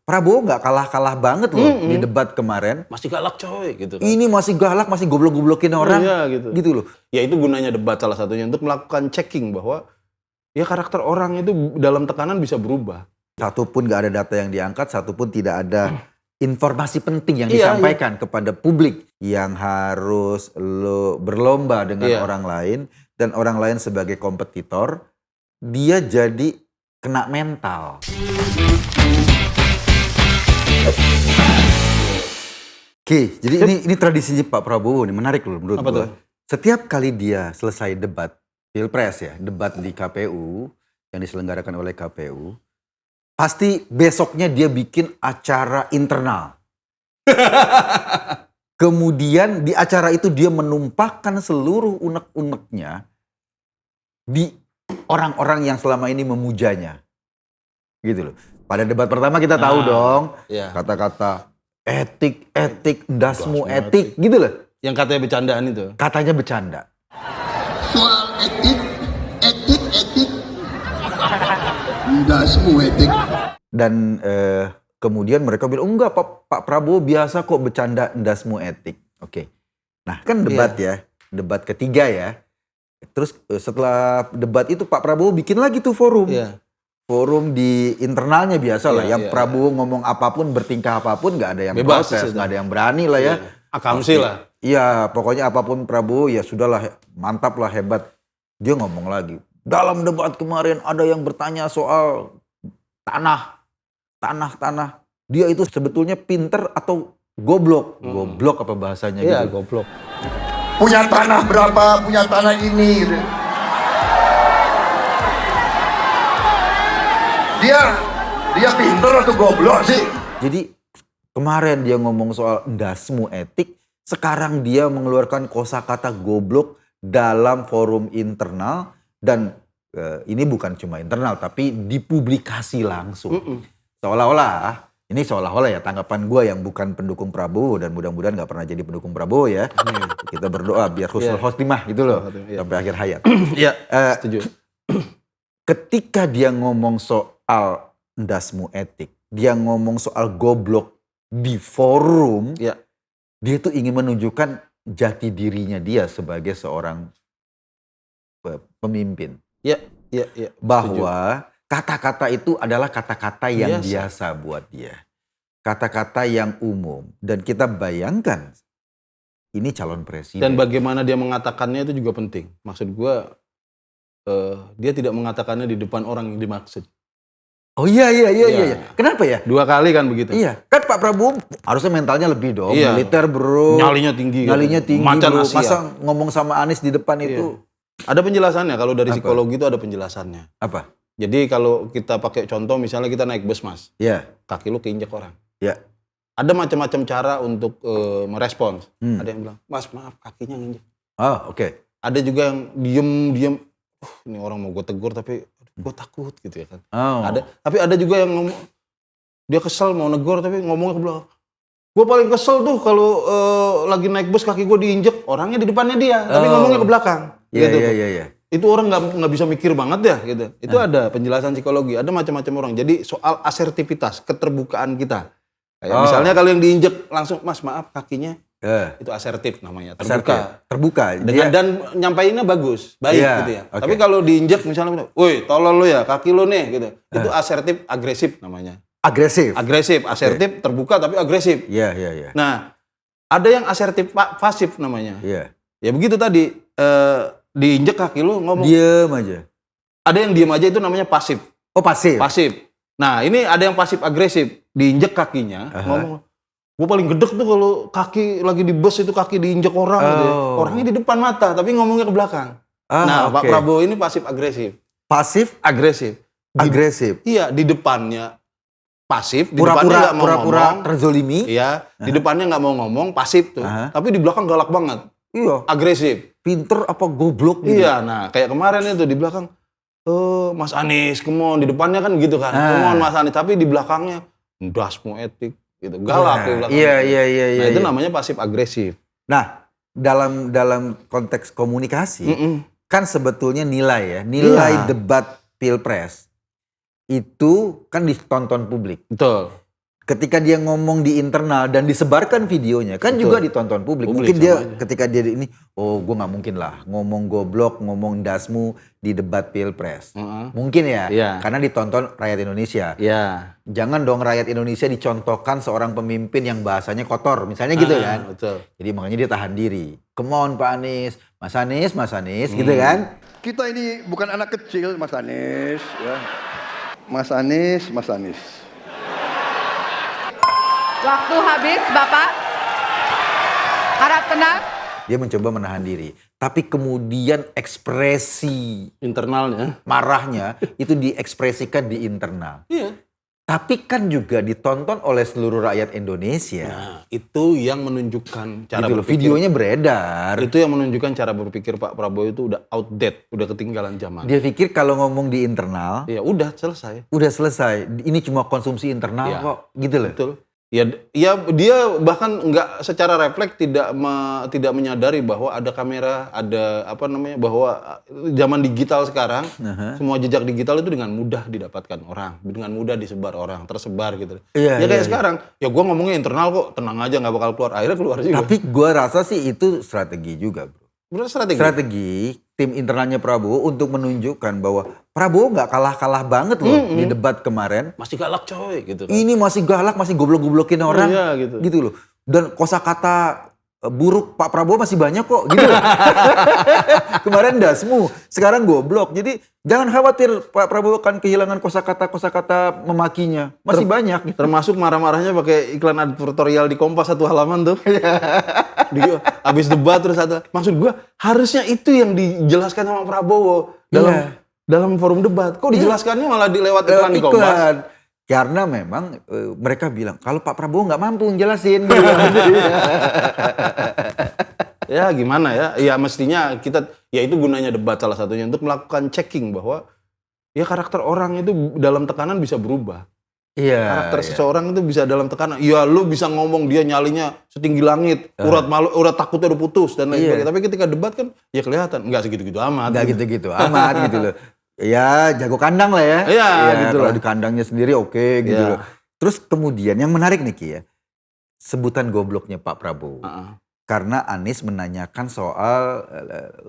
Prabowo nggak kalah-kalah banget loh di debat kemarin. Masih galak coy gitu kan. Ini masih galak, masih goblok-goblokin orang. Iya Gitu loh. Ya itu gunanya debat salah satunya untuk melakukan checking bahwa ya karakter orang itu dalam tekanan bisa berubah. Satupun nggak ada data yang diangkat, satupun tidak ada informasi penting yang disampaikan kepada publik. Yang harus lo berlomba dengan orang lain. Dan orang lain sebagai kompetitor, dia jadi kena mental. Oke, jadi ini tradisinya Pak Prabowo nih, menarik loh menurut gue. Setiap kali dia selesai debat Pilpres ya, debat di KPU yang diselenggarakan oleh KPU, pasti besoknya dia bikin acara internal. Kemudian di acara itu dia menumpahkan seluruh unek-uneknya di orang-orang yang selama ini memujanya. Gitu loh. Pada debat pertama kita tahu dong kata-kata etik, dasmu etik gitu loh. Yang katanya bercandaan itu. Katanya bercanda. Soal etik, dasmu etik. Dan kemudian mereka bilang, enggak Pak Prabowo biasa kok bercanda dasmu etik. Oke. Nah kan debat ya, debat ketiga ya. Terus setelah debat itu Pak Prabowo bikin lagi tuh forum. Forum di internalnya biasa lah. Yang Prabowo ngomong apapun, bertingkah apapun, gak ada yang bebas, protes, gak ada yang berani lah ya. Akamsi lah. Iya, pokoknya apapun Prabowo ya sudahlah, mantap lah, hebat. Dia ngomong lagi. Dalam debat kemarin ada yang bertanya soal tanah. Dia itu sebetulnya pinter atau goblok? Goblok apa bahasanya gitu? Iya, goblok. Punya tanah berapa, punya tanah ini gitu. Dia pinter atau goblok sih? Jadi kemarin dia ngomong soal dasmu etik, sekarang dia mengeluarkan kosakata goblok dalam forum internal dan ini bukan cuma internal tapi dipublikasi langsung. Seolah-olah ya tanggapan gue yang bukan pendukung Prabowo dan mudah-mudahan gak pernah jadi pendukung Prabowo ya. Kita berdoa biar husnul khotimah gitu loh sampai akhir hayat. Iya, setuju. Ketika dia ngomong soal dasmu etik, dia ngomong soal goblok di forum, dia tuh ingin menunjukkan jati dirinya dia sebagai seorang pemimpin. Iya. Bahwa kata-kata itu adalah kata-kata yang biasa buat dia. Kata-kata yang umum. Dan kita bayangkan, ini calon presiden. Dan bagaimana dia mengatakannya itu juga penting. Maksud gue, dia tidak mengatakannya di depan orang yang dimaksud. Oh iya. Kenapa ya? 2 kali kan begitu. Iya, kan Pak Prabowo harusnya mentalnya lebih dong. Militer bro. Nyalinya tinggi Macan bro. Masa ngomong sama Anies di depan itu. Ada penjelasannya, kalau dari psikologi itu ada penjelasannya. Apa? Jadi kalau kita pakai contoh, misalnya kita naik bus mas. Iya. Kaki lu keinjek orang. Iya. Ada macam-macam cara untuk merespons. Ada yang bilang, mas maaf kakinya nginjek. Oh oke. Ada juga yang diem. Ini orang mau gue tegur tapi gue takut gitu ya kan. Tapi ada juga yang ngomong, dia kesel mau negur tapi ngomongnya ke belakang. Gue paling kesel tuh kalau lagi naik bus kaki gue diinjek, orangnya di depannya dia, tapi ngomongnya ke belakang. Iya. Itu orang nggak bisa mikir banget ya gitu. Itu ada penjelasan psikologi, ada macam-macam orang. Jadi soal asertivitas, keterbukaan kita. Kayak misalnya kalau yang diinjek langsung, mas maaf kakinya, itu asertif namanya, terbuka. Dan nyampainnya baik gitu ya. Okay. Tapi kalau diinjek misalnya, woi tolol lu ya kaki lu nih gitu. Itu asertif agresif namanya. Agresif, asertif, terbuka tapi agresif. Iya. Nah, ada yang asertif pasif namanya. Iya. Ya begitu tadi, diinjek kaki lu ngomong. Diem aja. Ada yang diem aja itu namanya pasif. Oh pasif. Nah ini ada yang pasif agresif, diinjek kakinya, ngomong. Gue paling gedek tuh kalau kaki lagi di bus itu kaki diinjek orang gitu ya. Orangnya di depan mata tapi ngomongnya ke belakang. Pak Prabowo ini pasif agresif. Agresif. Iya, di depannya pasif, di depannya nggak mau ngomong. Terzolimi. Iya, di depannya nggak mau ngomong, pasif tuh. Tapi di belakang galak banget. Iya. Agresif. Pinter apa goblok gitu. Iya, nah kayak kemarin itu di belakang, Mas Anies, come on. Di depannya kan gitu kan, come on Mas Anies. Tapi di belakangnya, dasmu etik, gitu. Galak di belakangnya. Iya. Nah itu namanya pasif agresif. Nah, dalam konteks komunikasi, kan sebetulnya nilai debat Pilpres itu kan ditonton publik. Betul. ketika dia ngomong di internal dan disebarkan videonya kan juga ditonton publik. Mungkin dia ketika dia ini, oh gue nggak mungkin lah ngomong goblok, ngomong dasmu di debat pilpres. Mungkin ya, karena ditonton rakyat Indonesia. Jangan dong rakyat Indonesia dicontohkan seorang pemimpin yang bahasanya kotor, misalnya gitu kan. Betul. Jadi makanya dia tahan diri. Come on Pak Anies, Mas Anies gitu kan. Kita ini bukan anak kecil, Mas Anies. Ya. Mas Anies. Waktu habis, Bapak. Harap tenang. Dia mencoba menahan diri. Tapi kemudian ekspresi Internalnya. marahnya itu diekspresikan di internal. Iya. Tapi kan juga ditonton oleh seluruh rakyat Indonesia. Nah, itu yang menunjukkan cara Gitu loh, berpikir. videonya beredar. Itu yang menunjukkan cara berpikir Pak Prabowo itu udah outdated, udah ketinggalan zaman. Dia pikir kalau ngomong di internal, Ya udah selesai. udah selesai. Ini cuma konsumsi internal Iya. kok, gitu loh. Betul. Ya dia bahkan nggak secara refleks tidak menyadari bahwa ada kamera, ada bahwa zaman digital sekarang semua jejak digital itu dengan mudah didapatkan orang, dengan mudah disebar orang, tersebar gitu. Iya, ya kayak iya. sekarang, ya gua ngomongnya internal kok, tenang aja nggak bakal keluar. Akhirnya keluar juga. Tapi gua rasa sih itu strategi juga, bro. Bener strategi. Strategi tim internalnya Prabowo untuk menunjukkan bahwa Prabowo nggak kalah-kalah banget loh di debat kemarin. Masih galak coy gitu kan. Ini masih galak, masih goblok-goblokin orang, iya, gitu. loh. Dan kosakata buruk Pak Prabowo masih banyak kok, gitu loh. Kemarin dasmu, sekarang goblok. Jadi jangan khawatir Pak Prabowo akan kehilangan kosakata memakinya, masih banyak. Gitu. Termasuk marah-marahnya pakai iklan advertorial di Kompas 1 halaman tuh. Habis debat terus maksud gua harusnya itu yang dijelaskan sama Prabowo dalam forum debat. Kok dijelaskannya malah lewat iklan di Kompas? Karena memang mereka bilang kalau Pak Prabowo nggak mampu jelasin. Gitu. Ya gimana ya? Ya mestinya ya itu gunanya debat salah satunya untuk melakukan checking bahwa ya karakter orang itu dalam tekanan bisa berubah. Iya. Karakter seseorang itu bisa dalam tekanan. Ya lu bisa ngomong dia nyalinya setinggi langit, urat takutnya udah putus dan lain sebagainya. Tapi ketika debat kan ya kelihatan nggak segitu-gitu amat. Nggak gitu-gitu amat gitu loh. Ya jago kandang lah ya. Iya, gitu kalau lah. di kandangnya sendiri oke, gitu loh. Terus kemudian yang menarik nih Ki ya, sebutan gobloknya Pak Prabowo. Karena Anies menanyakan soal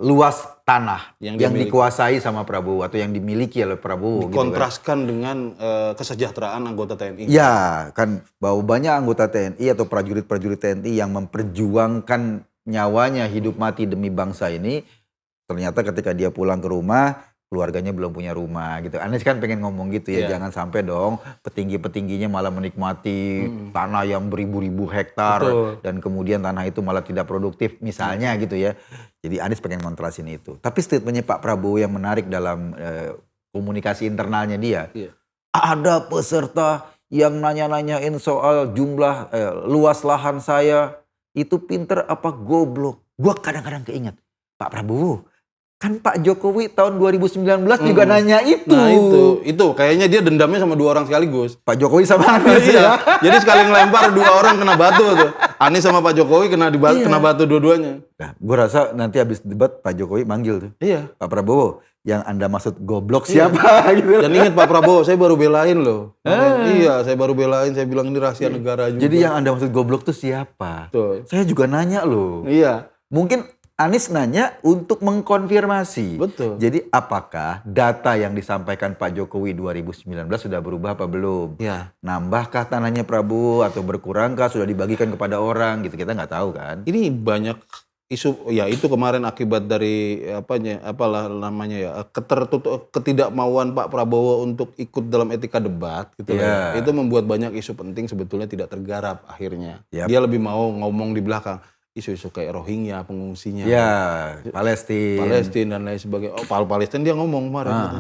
luas tanah yang dikuasai sama Prabowo atau yang dimiliki oleh Prabowo. Dikontraskan dengan kesejahteraan anggota TNI. Ya, kan bahwa banyak anggota TNI atau prajurit-prajurit TNI yang memperjuangkan nyawanya hidup mati demi bangsa ini, ternyata ketika dia pulang ke rumah, keluarganya belum punya rumah gitu. Anies kan pengen ngomong gitu ya, jangan sampai dong petinggi-petingginya malah menikmati tanah yang beribu-ribu hektar. Betul. Dan kemudian tanah itu malah tidak produktif misalnya gitu ya. Jadi Anies pengen kontrasin itu. Tapi statementnya Pak Prabowo yang menarik dalam komunikasi internalnya dia. Ada peserta yang nanya-nanyain soal jumlah luas lahan saya itu pinter apa goblok. Gua kadang-kadang keinget Pak Prabowo. Kan Pak Jokowi tahun 2019 juga nanya itu. Nah itu kayaknya dia dendamnya sama 2 orang sekaligus. Pak Jokowi sama Anies Iya. Jadi sekali ngelempar 2 orang kena batu tuh. Anies sama Pak Jokowi kena batu dua-duanya. Nah, gue rasa nanti habis debat Pak Jokowi manggil tuh. Iya. Pak Prabowo, yang Anda maksud goblok siapa? Gitu. Dan ingat Pak Prabowo, saya baru belain loh. Iya, saya baru belain, saya bilang ini rahasia negara juga. Jadi yang Anda maksud goblok tuh siapa? Betul. Saya juga nanya loh. Iya. Mungkin Anies nanya untuk mengkonfirmasi. Betul. Jadi apakah data yang disampaikan Pak Jokowi 2019 sudah berubah apa belum? Iya. Nambahkah tanahnya Prabowo atau berkurangkah sudah dibagikan kepada orang gitu, kita nggak tahu kan. Ini banyak isu, ya itu kemarin akibat dari ketidakmauan Pak Prabowo untuk ikut dalam etika debat gitu ya. Itu membuat banyak isu penting sebetulnya tidak tergarap akhirnya. Dia lebih mau ngomong di belakang. Isu-isu kayak Rohingya, pengungsinya. Ya, Palestina dan lain sebagainya. Palestina dia ngomong kemarin. Gitu.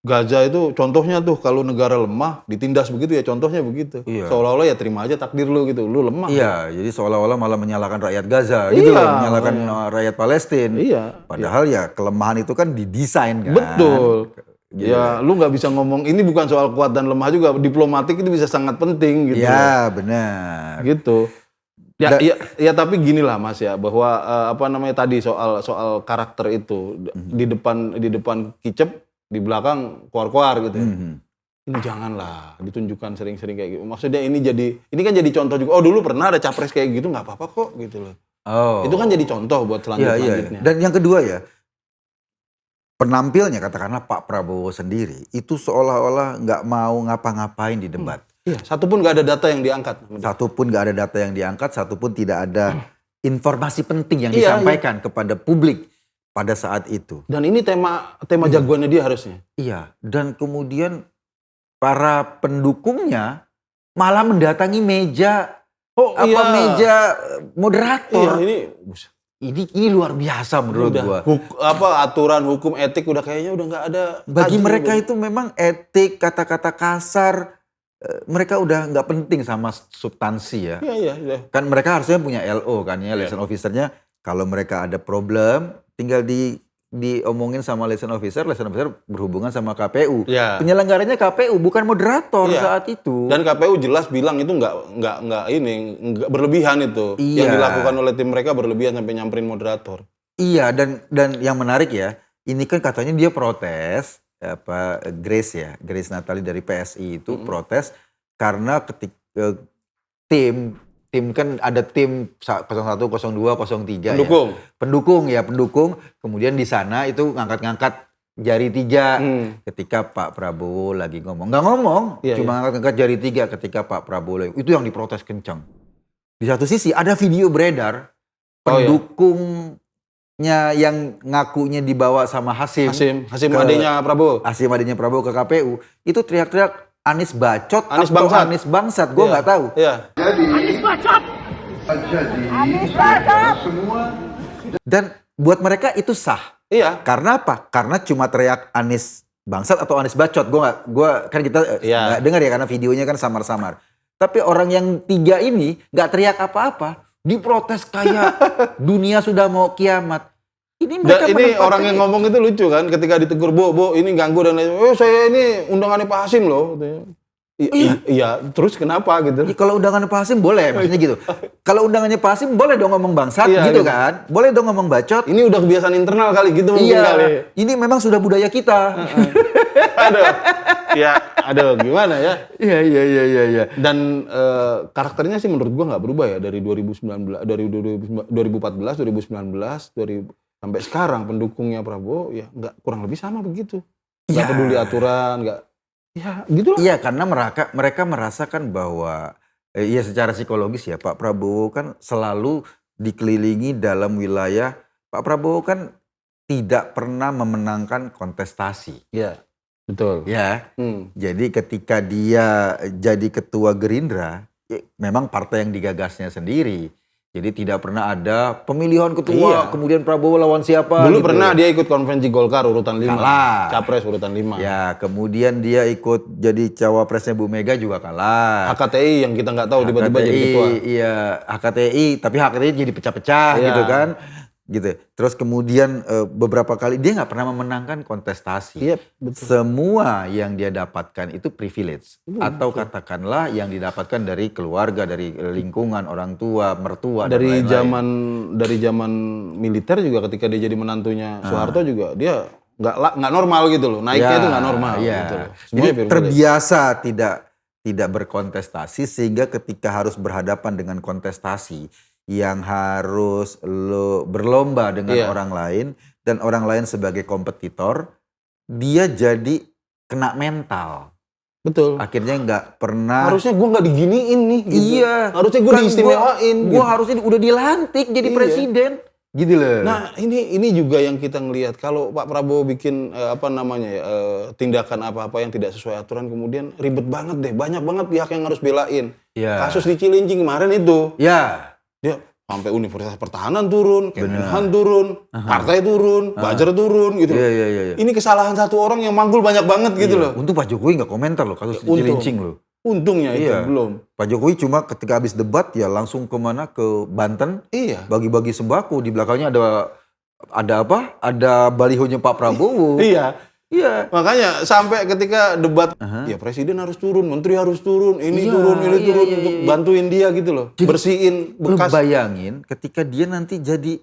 Gaza itu contohnya tuh kalau negara lemah ditindas begitu ya, contohnya begitu. Seolah-olah ya terima aja takdir lu gitu, lu lemah. Iya, jadi seolah-olah malah menyalahkan rakyat Gaza gitu loh, menyalahkan rakyat Palestina. Iya. Padahal ya kelemahan itu kan didesain kan. Betul. Gitu ya, lu nggak bisa ngomong ini bukan soal kuat dan lemah juga, diplomatik itu bisa sangat penting gitu. Iya, benar. Gitu. Ya tapi gini lah Mas ya, bahwa tadi soal karakter itu di depan kicep, di belakang kuar-kuar gitu ya. ini janganlah ditunjukkan sering-sering kayak gitu. Maksudnya ini kan jadi contoh juga. Oh dulu pernah ada capres kayak gitu, nggak apa-apa kok gitu loh. Oh. Itu kan jadi contoh buat selanjutnya. Dan yang kedua ya, penampilnya katakanlah Pak Prabowo sendiri itu seolah-olah nggak mau ngapa-ngapain di debat. Iya, satu pun nggak ada data yang diangkat. Satu pun nggak ada data yang diangkat, satu pun tidak ada informasi penting yang disampaikan kepada publik pada saat itu. Dan ini tema jagoannya dia harusnya. Iya, dan kemudian para pendukungnya malah mendatangi meja meja moderator. Iya, ini luar biasa menurut gua. Aturan hukum etik udah kayaknya udah nggak ada. Bagi mereka itu memang etik, kata-kata kasar, mereka udah nggak penting sama substansi ya. Iya. Kan mereka harusnya punya LO kan ya, liaison officernya. Kalau mereka ada problem, tinggal diomongin sama liaison officer berhubungan sama KPU. Ya. Penyelenggaranya KPU bukan moderator saat itu. Dan KPU jelas bilang itu nggak berlebihan itu. Yang dilakukan oleh tim mereka berlebihan sampai nyamperin moderator. Iya, dan yang menarik ya, ini kan katanya dia protes Grace Natali dari PSI itu protes karena ketika tim kan ada tim 01, 02, 03 pendukung. Pendukung. Kemudian di sana itu ngangkat-ngangkat jari 3 ketika Pak Prabowo lagi ngomong. Nggak ngomong, cuma ngangkat-ngangkat jari 3 ketika Pak Prabowo lagi. Itu yang diprotes kencang. Di satu sisi ada video beredar pendukungnya yang ngakunya dibawa sama Hasim adanya Prabowo. Hasim adanya Prabowo ke KPU. Itu teriak-teriak Anies bacot Anies atau bangsat. Anies bangsat, gue nggak tahu. Iya. Anies bacot. Semua. Dan buat mereka itu sah. Iya. Karena apa? Karena cuma teriak Anies bangsat atau Anies bacot. Kan kita nggak dengar ya karena videonya kan samar-samar. Tapi orang yang 3 ini nggak teriak apa-apa, diprotes kayak dunia sudah mau kiamat. Ini orang yang ngomong itu lucu kan, ketika ditegur, Bu, ini ganggu dan lain. Saya ini undangannya Pak Hasim loh. Iya, terus kenapa gitu? Ya, kalau undangannya Pak Hasim boleh, maksudnya gitu. Kalau undangannya Pak Hasim boleh dong ngomong bangsat gitu kan. Boleh dong ngomong bacot. Ini udah kebiasaan internal kali gitu mungkin kali. Ini memang sudah budaya kita. Aduh, gimana ya? Iya. Dan karakternya sih menurut gua nggak berubah ya dari 2014, 2019, sampai sekarang pendukungnya Prabowo ya nggak, kurang lebih sama begitu. Nggak peduli aturan, nggak. Ya gitu lah. Iya, karena mereka merasakan bahwa secara psikologis ya Pak Prabowo kan selalu dikelilingi dalam wilayah. Pak Prabowo kan tidak pernah memenangkan kontestasi. Iya, betul. Ya, jadi ketika dia jadi ketua Gerindra, memang partai yang digagasnya sendiri. Jadi tidak pernah ada pemilihan ketua, kemudian Prabowo lawan siapa. Dulu gitu. pernah dia ikut konvensi Golkar urutan 5. Kalah. Capres urutan 5. Ya, kemudian dia ikut jadi cawapresnya Bu Mega juga kalah. HKTI yang kita nggak tahu tiba-tiba jadi ketua. Iya, HKTI, tapi HKTI jadi pecah-pecah gitu kan. Gitu. Terus kemudian beberapa kali dia nggak pernah memenangkan kontestasi. Iya, betul. Semua yang dia dapatkan itu privilege atau katakanlah yang didapatkan dari keluarga, dari lingkungan, orang tua, mertua Dari dan lain-lain. dari zaman militer juga ketika dia jadi menantunya Soeharto juga dia nggak normal gitu loh. Naiknya itu nggak normal gitu loh. Jadi terbiasa tidak berkontestasi sehingga ketika harus berhadapan dengan kontestasi yang harus berlomba dengan orang lain dan orang lain sebagai kompetitor, dia jadi kena mental. Betul. Akhirnya nggak pernah. Harusnya gue nggak diginiin nih. Gitu. Iya. Harusnya gue diistimewain. Gue harusnya udah dilantik jadi presiden. Gitu loh. Nah ini juga yang kita ngelihat kalau Pak Prabowo bikin tindakan apa-apa yang tidak sesuai aturan kemudian ribet banget deh. Banyak banget pihak yang harus belain. Kasus di Cilincing kemarin itu. Dia sampai Universitas Pertahanan turun, Kemhan turun, partai turun, Buzzer turun gitu. Iya. Ini kesalahan satu orang yang manggul banyak banget gitu loh. Untung Pak Jokowi nggak komentar loh kasus Cilincing loh. Untungnya itu belum. Pak Jokowi cuma ketika habis debat ya langsung kemana ke Banten. Bagi-bagi sembako, di belakangnya ada apa? Ada balihonya Pak Prabowo. Iya. Makanya sampai ketika debat, ya presiden harus turun, menteri harus turun, ini turun untuk bantuin dia gitu loh. Jadi, bersihin bekas. Bayangin ketika dia nanti jadi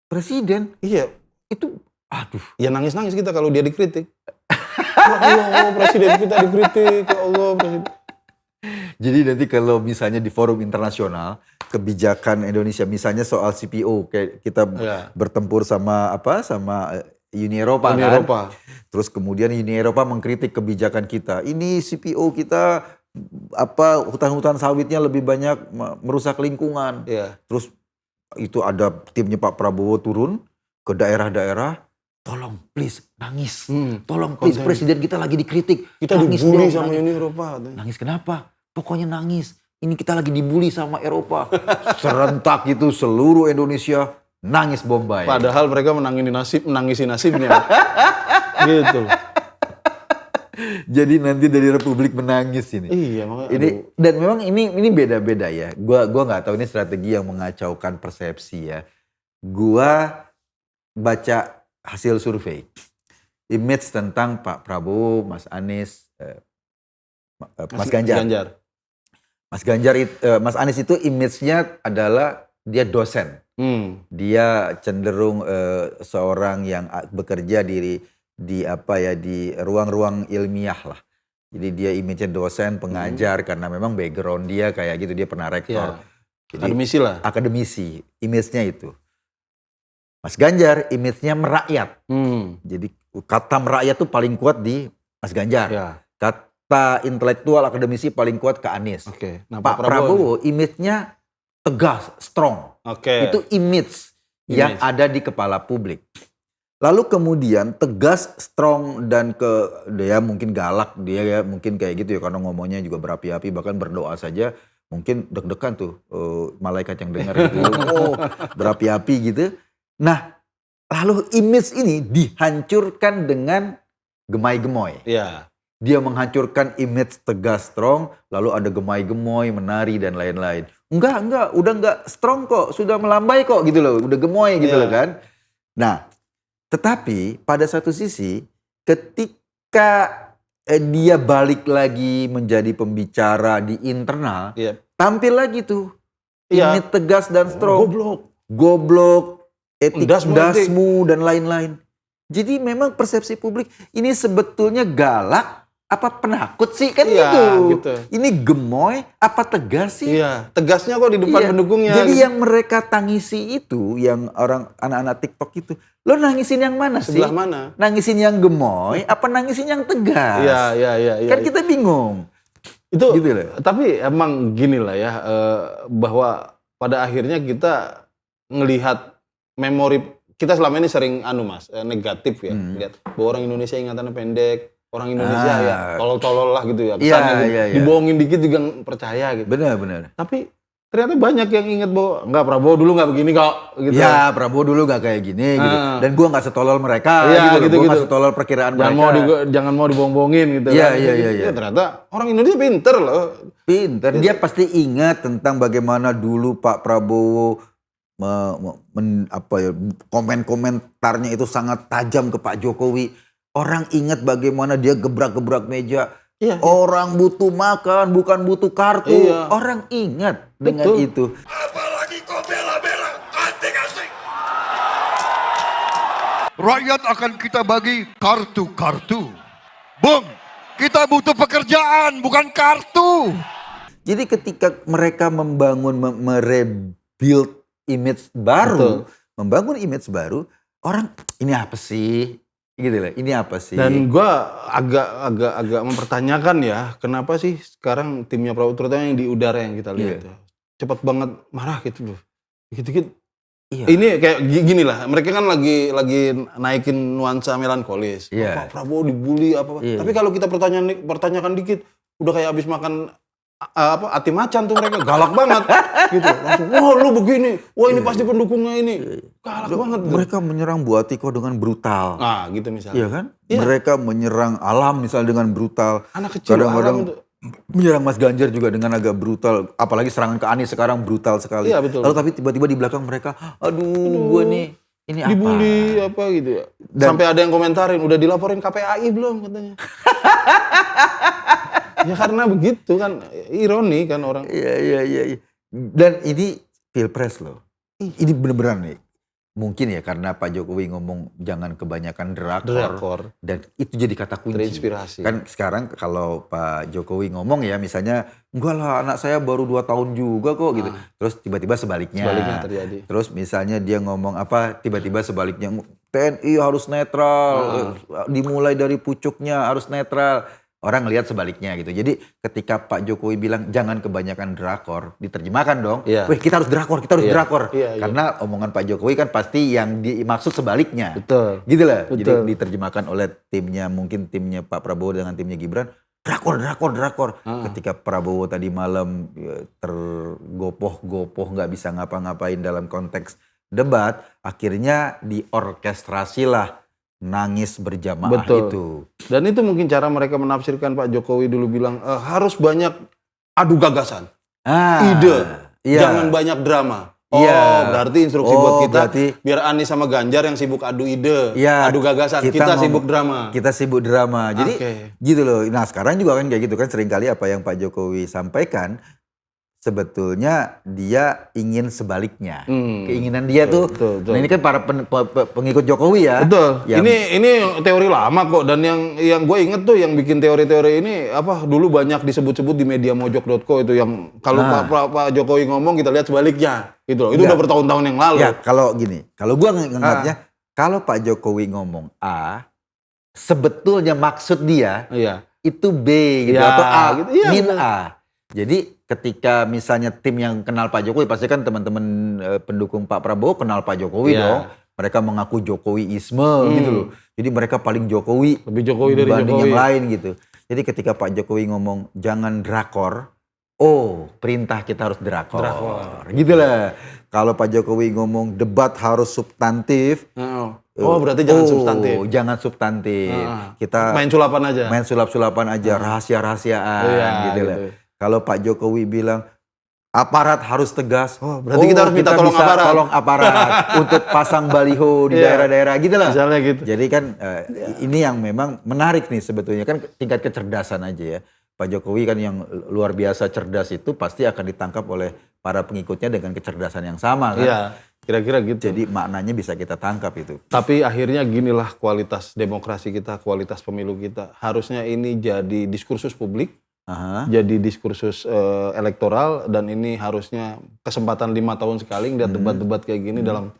presiden. Iya. Itu, aduh. Ya nangis-nangis kita kalau dia dikritik. Ya Allah, presiden kita dikritik. Ya Allah, presiden. Jadi nanti kalau misalnya di forum internasional kebijakan Indonesia misalnya soal CPO kayak kita bertempur sama Uni Eropa Uni kan. Eropa. Terus kemudian Uni Eropa mengkritik kebijakan kita. Ini CPO kita hutan-hutan sawitnya lebih banyak merusak lingkungan. Iya. Terus itu ada timnya Pak Prabowo turun ke daerah-daerah. Tolong please nangis. Tolong please presiden kita lagi dikritik. Kita nangis dibully dong, sama nangis. Uni Eropa. Nangis kenapa? Pokoknya nangis. Ini kita lagi dibully sama Eropa. Serentak itu seluruh Indonesia nangis Bombay. Padahal mereka menangisi nasibnya. Gitu. Jadi nanti dari Republik menangis ini. Iya, makanya. Dan memang ini beda-beda ya. Gua nggak tahu ini strategi yang mengacaukan persepsi ya. Gua baca hasil survei. Image tentang Pak Prabowo, Mas Anies, Mas Ganjar. Mas Anies itu image-nya adalah dia dosen. Dia cenderung seorang yang bekerja di ruang-ruang ilmiah lah. Jadi dia image-nya dosen, pengajar karena memang background dia kayak gitu, dia pernah rektor. Jadi, Akademisi lah. Akademisi, image-nya itu. Mas Ganjar image-nya merakyat. Jadi kata merakyat tuh paling kuat di Mas Ganjar. Ya. Kata intelektual akademisi paling kuat ke Anies. Oke. Nah, Pak Prabowo image-nya tegas, strong. Oke. Itu image yang ada di kepala publik. Lalu kemudian tegas, strong dan dia mungkin galak, dia ya mungkin kayak gitu ya karena ngomongnya juga berapi-api, bahkan berdoa saja mungkin deg-degan tuh malaikat yang dengar gitu. Berapi-api gitu. Nah, lalu image ini dihancurkan dengan gemai-gemoy. Iya. Dia menghancurkan image tegas, strong, lalu ada gemai-gemoy, menari dan lain-lain. Enggak, udah enggak strong kok, sudah melambai kok gitu loh, udah gemoy gitu loh kan. Nah, tetapi pada satu sisi ketika dia balik lagi menjadi pembicara di internal, tampil lagi tuh image tegas dan strong. Goblok. Etik dasmu dan lain-lain. Jadi memang persepsi publik ini sebetulnya galak apa penakut sih kan gitu. Ini gemoy apa tegas sih? Iya, tegasnya kok di depan pendukungnya. Jadi yang mereka tangisi itu, yang anak-anak TikTok itu, lo nangisin yang mana sih? Sebelah mana? Nangisin yang gemoy apa nangisin yang tegas? Iya. Kan kita bingung. Itu gitu loh. Tapi emang gini lah ya, bahwa pada akhirnya kita ngelihat memori kita selama ini sering negatif ya, lihat bahwa orang Indonesia ingatannya pendek, orang Indonesia ya tolol-tolol lah gitu ya, kesannya dibohongin dikit juga percaya gitu. Benar. Tapi ternyata banyak yang ingat bahwa enggak, Prabowo dulu nggak begini kok. Gitu. Ya Prabowo dulu nggak kayak gini gitu. Dan gua nggak setolol mereka gitu. Gua nggak setolol perkiraan mereka. Jangan mau dibohong-bohongin gitu. Iya. Ternyata orang Indonesia pinter loh. Pinter. Dia pasti ingat tentang bagaimana dulu Pak Prabowo komen-komentarnya itu sangat tajam ke Pak Jokowi. Orang ingat bagaimana dia gebrak-gebrak meja. Orang butuh makan, bukan butuh kartu. Orang ingat dengan itu. Apalagi kau bela-bela anti-asing. Rakyat akan kita bagi kartu-kartu. Bung, kita butuh pekerjaan, bukan kartu. Jadi ketika mereka merebuild image baru, membangun image baru, orang ini apa sih? Gitu lah, ini apa sih? Dan gua agak mempertanyakan ya, kenapa sih sekarang timnya Prabowo terutama yang di udara yang kita lihat ya, cepat banget marah gitu loh. Dikit-dikit. Ini kayak gini lah, mereka kan lagi naikin nuansa melankolis. Pak Prabowo dibully apa. Tapi kalau kita pertanyakan dikit, udah kayak habis makan ati macan tuh, mereka galak banget gitu. Langsung, wah lu begini, wah ini pasti pendukungnya ini. Galak banget. Mereka menyerang Bu Atiko dengan brutal. Nah gitu misalnya. Iya kan? Mereka menyerang Alam misalnya dengan brutal. Anak kecil kadang-kadang menyerang Mas Ganjar juga dengan agak brutal. Apalagi serangan ke Anies sekarang brutal sekali. Iya, betul. Lalu tapi tiba-tiba di belakang mereka, aduh gue nih, ini apa? Dibully apa gitu ya. Sampai ada yang komentarin, udah dilaporin KPAI belum katanya. Ya karena begitu kan, ironi kan orang. Iya. Dan ini pilpres loh. Ini bener-beneran nih. mungkin ya karena Pak Jokowi ngomong jangan kebanyakan drakor. Drakor. Dan itu jadi kata kunci. Terinspirasi. Kan sekarang kalau Pak Jokowi ngomong ya misalnya, enggak lah anak saya baru 2 tahun juga kok gitu. Terus tiba-tiba sebaliknya. Sebaliknya terjadi. Terus misalnya dia ngomong apa, tiba-tiba sebaliknya TNI harus netral, dimulai dari pucuknya harus netral. Orang lihat sebaliknya gitu. Jadi ketika Pak Jokowi bilang jangan kebanyakan drakor, diterjemahkan dong. Iya. Wih kita harus drakor, kita harus Iya. drakor. Iya. Karena omongan Pak Jokowi kan pasti yang dimaksud sebaliknya. Betul. Gitu lah. Jadi Betul. diterjemahkan oleh timnya, mungkin timnya Pak Prabowo dengan timnya Gibran. Drakor, drakor, drakor. Ketika Prabowo tadi malam tergopoh-gopoh nggak bisa ngapa-ngapain dalam konteks debat, akhirnya diorkestrasilah nangis berjamaah Betul. itu. Dan itu mungkin cara mereka menafsirkan Pak Jokowi dulu bilang harus banyak adu gagasan, ide, iya. jangan banyak drama. Oh, Iya. berarti instruksi buat kita berarti- biar Anies sama Ganjar yang sibuk adu ide, Iya, adu gagasan, kita sibuk drama. Kita sibuk drama. Jadi Oke. gitu loh. Nah sekarang juga kan kayak gitu kan seringkali apa yang Pak Jokowi sampaikan sebetulnya dia ingin sebaliknya. Keinginan dia tuh. betul. Nah ini kan para pengikut Jokowi ya. Betul. Yang- Ini teori lama kok, dan yang gue inget tuh yang bikin teori-teori ini apa dulu banyak disebut-sebut di media mojok.co itu yang kalau Pak Jokowi ngomong kita lihat sebaliknya gitu loh. Itu Ya. udah bertahun-tahun yang lalu. Ya kalau gini, kalau gua ngeliatnya kalau Pak Jokowi ngomong A, sebetulnya maksud dia Iya. itu B gitu Ya, atau A gitu. Iya, min betul. A. Jadi ketika misalnya tim yang kenal Pak Jokowi pasti kan teman-teman pendukung Pak Prabowo kenal Pak Jokowi Iya. dong. Mereka mengaku Jokowiisme gitu loh. Jadi mereka paling Jokowi Lebih Jokowi dari dibanding Jokowi. yang lain gitu. Jadi ketika Pak Jokowi ngomong jangan drakor, oh perintah kita harus drakor. Gitu lah. Kalau Pak Jokowi ngomong debat harus substantif, Oh, berarti jangan substantif. Jangan substantif. Kita Main sulapan aja. main sulap-sulapan aja, rahasia-rahasiaan Iya, gitu lah. gitu. Kalau Pak Jokowi bilang aparat harus tegas, berarti kita harus minta tolong bisa aparat. tolong aparat untuk pasang baliho di Iya. daerah-daerah gitu lah. Misalnya gitu. Jadi kan ini yang memang menarik nih sebetulnya kan tingkat kecerdasan aja ya. Pak Jokowi kan yang luar biasa cerdas itu pasti akan ditangkap oleh para pengikutnya dengan kecerdasan yang sama kan. Iya, kira-kira gitu. Jadi maknanya bisa kita tangkap itu. Tapi akhirnya ginilah kualitas demokrasi kita, kualitas pemilu kita. Harusnya ini jadi diskursus publik, Aha. jadi diskursus elektoral, dan ini harusnya kesempatan 5 tahun sekali ngeliat debat-debat kayak gini dalam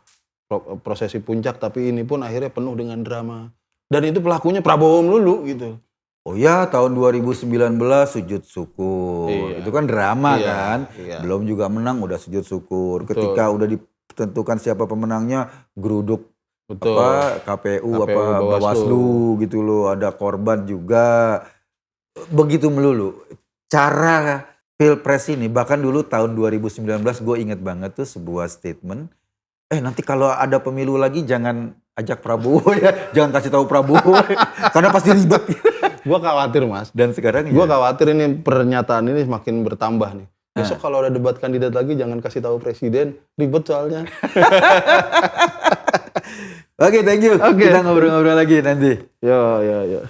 prosesi puncak, tapi ini pun akhirnya penuh dengan drama. Dan itu pelakunya Prabowo melulu gitu. Oh ya, tahun 2019 sujud syukur. Iya. Itu kan drama Iya, kan. iya. Belum juga menang udah sujud syukur. Ketika udah ditentukan siapa pemenangnya, geruduk Betul. KPU, KPU, Bawaslu gitu loh. Ada korban juga. Begitu melulu. Cara Pilpres ini, bahkan dulu tahun 2019 gue inget banget tuh sebuah statement. Nanti kalau ada pemilu lagi jangan ajak Prabowo ya. Jangan kasih tahu Prabowo. Karena pasti ribet. Gua khawatir, Mas. Dan sekarang Gua khawatir ini pernyataan ini semakin bertambah nih. Besok kalau ada debat kandidat lagi jangan kasih tahu presiden, ribet soalnya. Oke, thank you. Oke. Kita ngobrol-ngobrol lagi nanti. Ya.